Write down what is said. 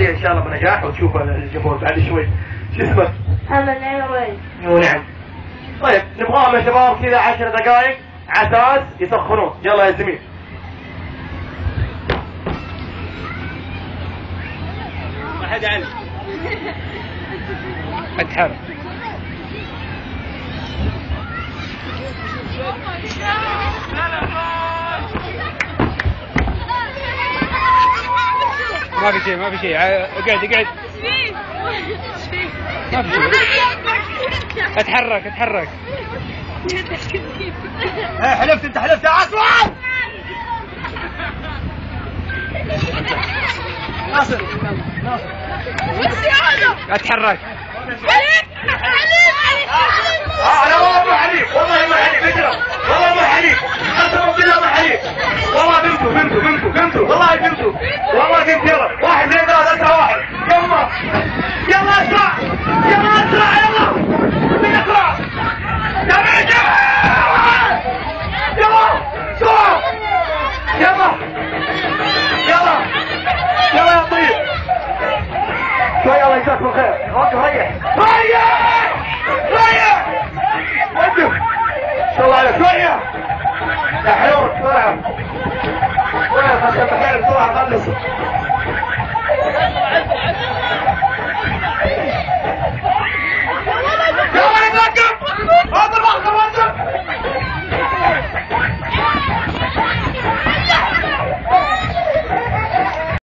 عليه ان شاء الله بنجاح وتشوف الجمهور بعد شوي. شو اسمك؟ محمد العويس. نعم. طيب نبغاهم يا شباب كذا 10 دقائق عساس يسخنون. يلا يا زميل. واحد علي. اتحرك. ما في شيء ما في شيء. اقعد اقعد. ما في شيء. اتحرك اتحرك. حلفت انت حلفت يا عسل. ناصر ناصر اتحرك. انا والله ما حليف والله ما حليف اجرب والله ما حليف قسما بالله ما حليف والله بنتوا والله بنتوا والله بنت. يلا 1 2 3 4 1 يلا يلا اسرع يلا اسرع يلا من اسرع يلا بسرعة يلا يلا يلا يا طيب شوي. الله يجزاكم خير. وقف ريح ريح وقف. ان شاء الله عليك شوية يا حلوة بسرعة شوية خلص بسرعة خلص.